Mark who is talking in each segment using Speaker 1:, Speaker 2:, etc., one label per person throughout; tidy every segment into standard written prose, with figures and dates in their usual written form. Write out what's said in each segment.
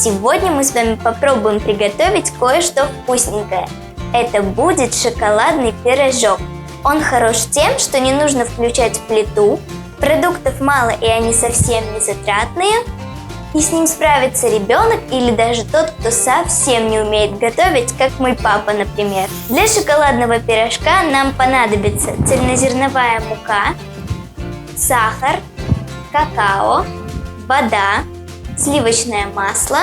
Speaker 1: Сегодня мы с вами попробуем приготовить кое-что вкусненькое. Это будет шоколадный пирожок. Он хорош тем, что не нужно включать плиту, продуктов мало и они совсем не затратные, и с ним справится ребенок или даже тот, кто совсем не умеет готовить, как мой папа, например. Для шоколадного пирожка нам понадобится цельнозерновая мука, сахар, какао, вода, сливочное масло,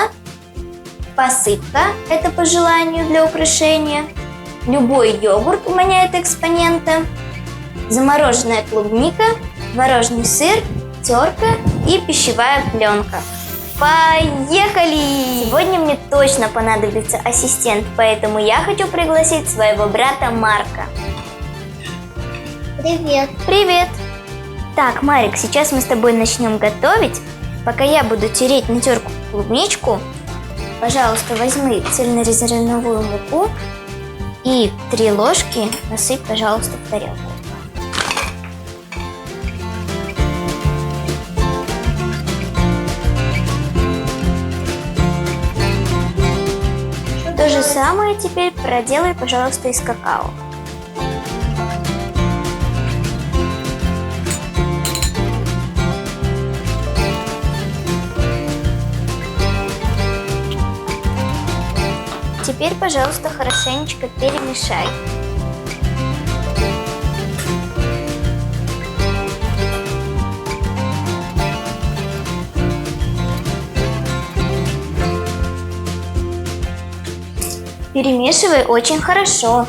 Speaker 1: посыпка, это по желанию для украшения, любой йогурт, у меня это экспонента, замороженная клубника, творожный сыр, терка и пищевая пленка. Поехали! Сегодня мне точно понадобится ассистент, поэтому я хочу пригласить своего брата Марка.
Speaker 2: Привет.
Speaker 1: Привет! Так, Марик, сейчас мы с тобой начнем готовить. Пока я буду тереть на терку клубничку, пожалуйста, возьми цельнозерновую муку и 3 ложки насыпь, пожалуйста, в тарелку. То же самое теперь проделай, пожалуйста, и с какао. Теперь, пожалуйста, хорошенечко перемешай. Перемешивай очень хорошо.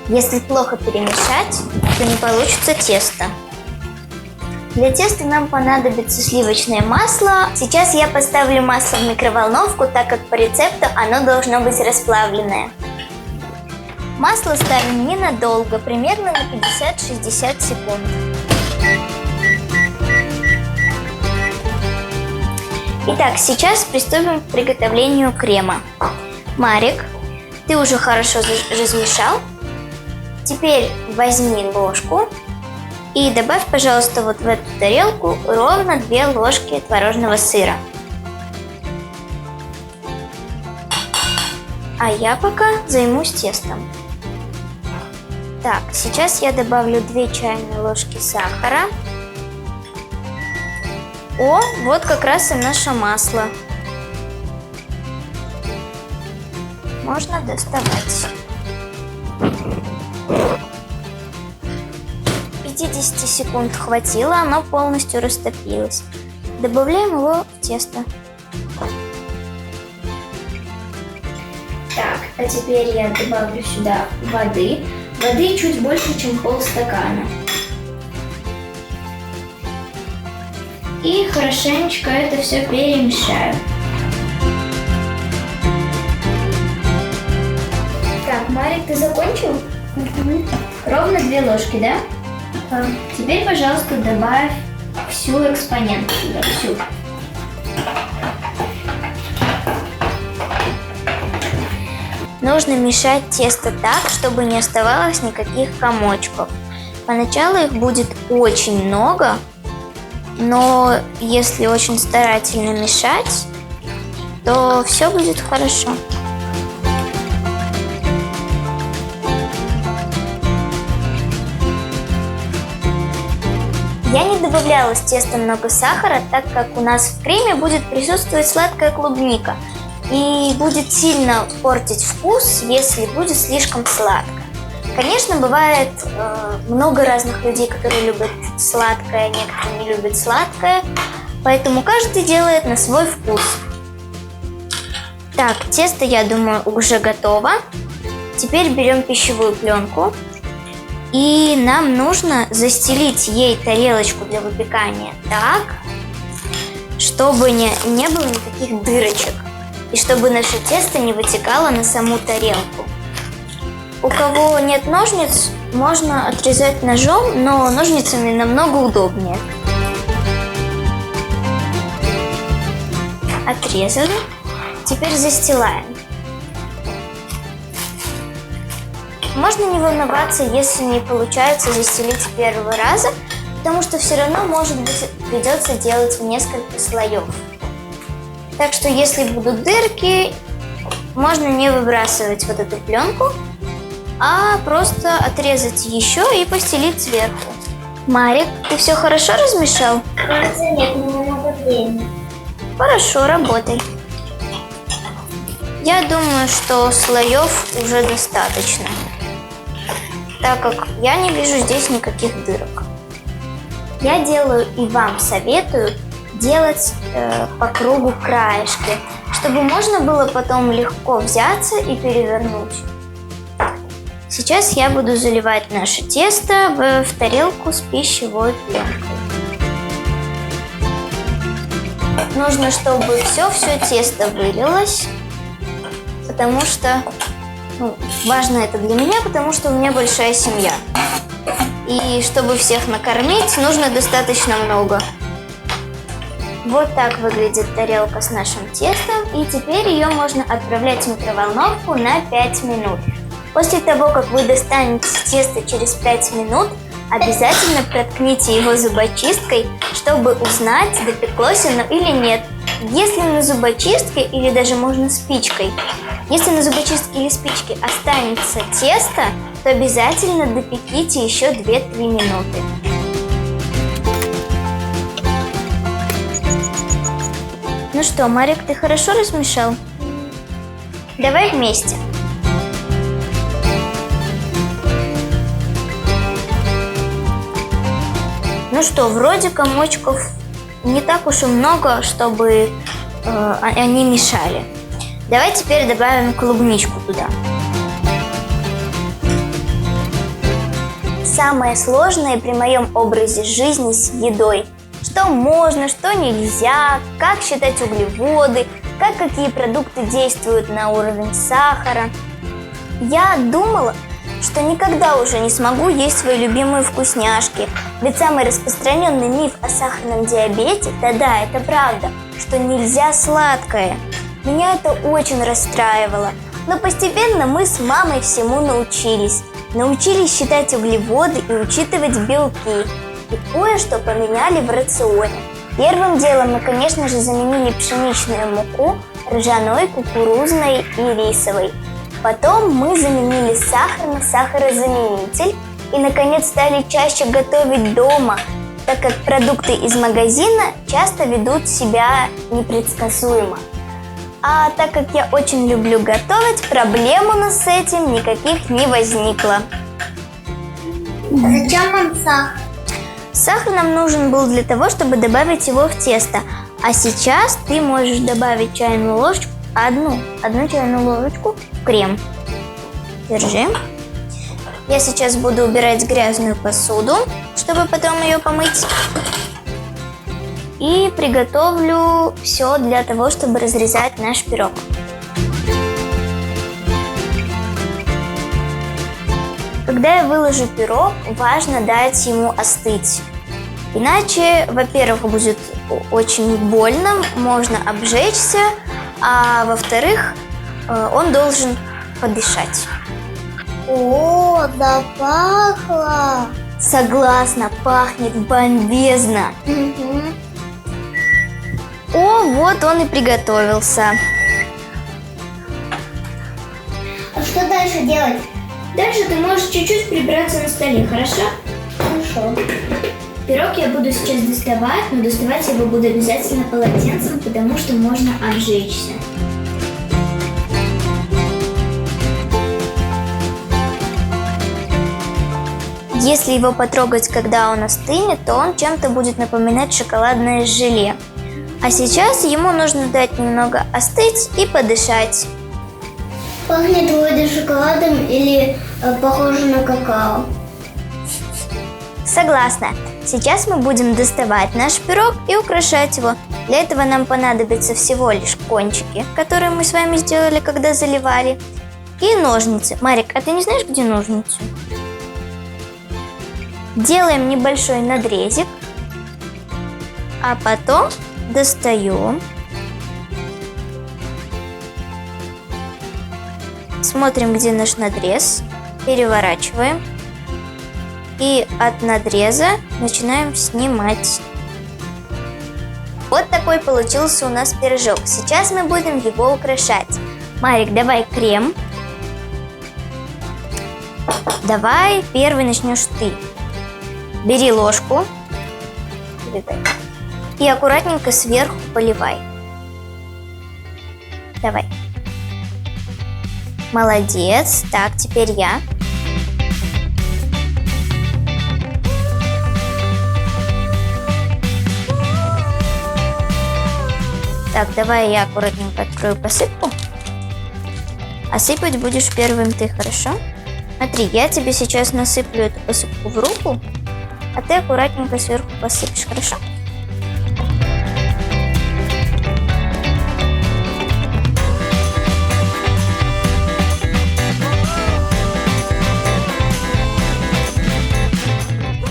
Speaker 1: Если плохо перемешать, то не получится тесто. Для теста нам понадобится сливочное масло. Сейчас я поставлю масло в микроволновку, так как по рецепту оно должно быть расплавленное. Масло ставим ненадолго, примерно на 50-60 секунд. Итак, сейчас приступим к приготовлению крема. Марик, ты уже хорошо размешал. Теперь возьми ложку и добавь, пожалуйста, вот в эту тарелку ровно 2 ложки творожного сыра. А я пока займусь тестом. Так, сейчас я добавлю 2 чайные ложки сахара. О, вот как раз и наше масло. Можно доставать. 50 секунд хватило, оно полностью растопилось. Добавляем его в тесто. Так, а теперь я добавлю сюда воды. Воды чуть больше, чем полстакана. И хорошенечко это все перемешаю. Так, Марик, ты закончил? Ровно 2 ложки, да? Теперь, пожалуйста, добавь всю экспоненту сюда, всю. Нужно мешать тесто так, чтобы не оставалось никаких комочков. Поначалу их будет очень много, но если очень старательно мешать, то все будет хорошо. Я не добавляла в тесто много сахара, так как у нас в креме будет присутствовать сладкая клубника. И будет сильно портить вкус, если будет слишком сладко. Конечно, бывает много разных людей, которые любят сладкое, некоторые не любят сладкое. Поэтому каждый делает на свой вкус. Так, тесто, я думаю, уже готово. Теперь берем пищевую пленку. И нам нужно застелить ей тарелочку для выпекания так, чтобы не было никаких дырочек. И чтобы наше тесто не вытекало на саму тарелку. У кого нет ножниц, можно отрезать ножом, но ножницами намного удобнее. Отрезали. Теперь застилаем. Можно не волноваться, если не получается застелить с первого раза, потому что все равно, может быть, придется делать в несколько слоев. Так что если будут дырки, можно не выбрасывать вот эту пленку, а просто отрезать еще и постелить сверху. Марик, ты все хорошо размешал?
Speaker 2: Кажется, нет, немного времени.
Speaker 1: Хорошо, работай. Я думаю, что слоев уже достаточно, так как я не вижу здесь никаких дырок. Я делаю и вам советую делать по кругу краешки, чтобы можно было потом легко взяться и перевернуть. Сейчас я буду заливать наше тесто в тарелку с пищевой пленкой. Нужно, чтобы все тесто вылилось, потому что важно это для меня, потому что у меня большая семья. И чтобы всех накормить, нужно достаточно много. Вот так выглядит тарелка с нашим тестом, и теперь ее можно отправлять в микроволновку на 5 минут. После того, как вы достанете тесто через 5 минут, обязательно проткните его зубочисткой, чтобы узнать, допеклось оно или нет. Если на зубочистке или даже можно спичкой, если на зубочистке или спичке останется тесто, то обязательно допеките еще 2-3 минуты. Ну что, Марик, ты хорошо размешал? Давай вместе. Ну что, вроде комочков не так уж и много, чтобы они мешали. Давай теперь добавим клубничку туда. Самое сложное при моем образе жизни с едой. Что можно, что нельзя, как считать углеводы, как какие продукты действуют на уровень сахара. Я думала, что никогда уже не смогу есть свои любимые вкусняшки. Ведь самый распространенный миф о сахарном диабете, да-да, это правда, что нельзя сладкое. Меня это очень расстраивало. Но постепенно мы с мамой всему научились. Научились считать углеводы и учитывать белки. И кое-что поменяли в рационе. Первым делом мы, конечно же, заменили пшеничную муку ржаной, кукурузной и рисовой. Потом мы заменили сахар на сахарозаменитель и, наконец, стали чаще готовить дома, так как продукты из магазина часто ведут себя непредсказуемо. А так как я очень люблю готовить, проблем у нас с этим никаких не возникло.
Speaker 2: Зачем нам сахар?
Speaker 1: Сахар нам нужен был для того, чтобы добавить его в тесто. А сейчас ты можешь добавить чайную ложечку, одну чайную ложечку в крем. Держи. Я сейчас буду убирать грязную посуду, чтобы потом ее помыть. И приготовлю все для того, чтобы разрезать наш пирог. Когда я выложу пирог, важно дать ему остыть. Иначе, во-первых, будет очень больно, можно обжечься, а во-вторых, он должен подышать.
Speaker 2: О, запахло!
Speaker 1: Согласна, пахнет бомбезно.
Speaker 2: Угу.
Speaker 1: О, вот он и приготовился.
Speaker 2: А что дальше делать?
Speaker 1: Дальше ты можешь чуть-чуть прибраться на столе, хорошо?
Speaker 2: Хорошо.
Speaker 1: Пирог я буду сейчас доставать, но доставать его буду обязательно полотенцем, потому что можно обжечься. Если его потрогать, когда он остынет, то он чем-то будет напоминать шоколадное желе. А сейчас ему нужно дать немного остыть и подышать.
Speaker 2: Пахнет вроде шоколадом или похоже на какао.
Speaker 1: Согласна. Сейчас мы будем доставать наш пирог и украшать его. Для этого нам понадобятся всего лишь кончики, которые мы с вами сделали, когда заливали, и ножницы. Марик, а ты не знаешь, где ножницы? Делаем небольшой надрезик, а потом достаем. Смотрим, где наш надрез, переворачиваем и от надреза начинаем снимать. Вот такой получился у нас пирожок. Сейчас мы будем его украшать. Марик, давай крем. Давай первый начнешь ты. Бери ложку. И аккуратненько сверху поливай. Давай. Молодец. Так, теперь я. Так, давай я аккуратненько открою посыпку. А сыпать будешь первым ты, хорошо? Смотри, я тебе сейчас насыплю эту посыпку в руку, а ты аккуратненько сверху посыпешь, хорошо?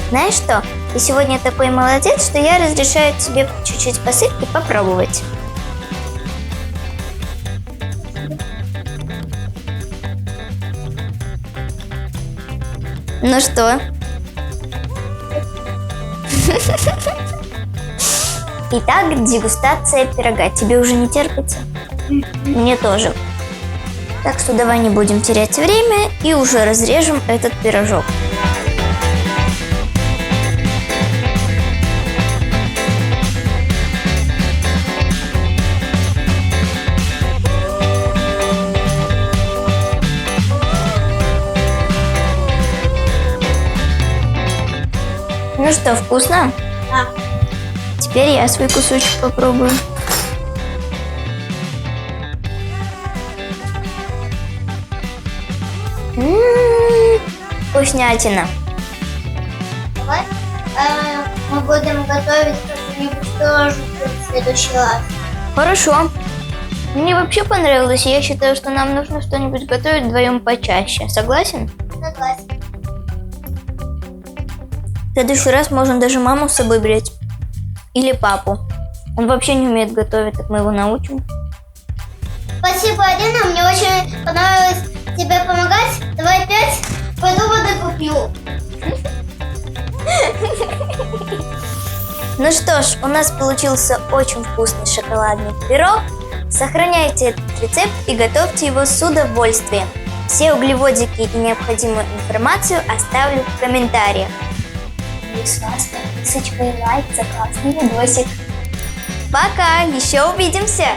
Speaker 1: Знаешь что? Ты сегодня такой молодец, что я разрешаю тебе чуть-чуть посыпки попробовать. Ну что? Итак, дегустация пирога. Тебе уже не терпится? Мне тоже. Так что давай не будем терять время и уже разрежем этот пирожок. Ну что, вкусно?
Speaker 2: Да.
Speaker 1: Теперь я свой кусочек попробую. Вкуснятина.
Speaker 2: Давай мы будем готовить что-нибудь тоже в следующий раз.
Speaker 1: Хорошо. Мне вообще понравилось, и я считаю, что нам нужно что-нибудь готовить вдвоем почаще. Согласен?
Speaker 2: Согласен.
Speaker 1: В следующий раз можно даже маму с собой брать. Или папу. Он вообще не умеет готовить, так мы его научим.
Speaker 2: Спасибо, Алина, мне очень понравилось тебе помогать. Давай опять пойду воды куплю.
Speaker 1: Ну что ж, у нас получился очень вкусный шоколадный пирог. Сохраняйте этот рецепт и готовьте его с удовольствием. Все углеводики и необходимую информацию оставлю в комментариях.
Speaker 2: И с вас подписочка и лайк за классный видосик.
Speaker 1: Пока, еще увидимся!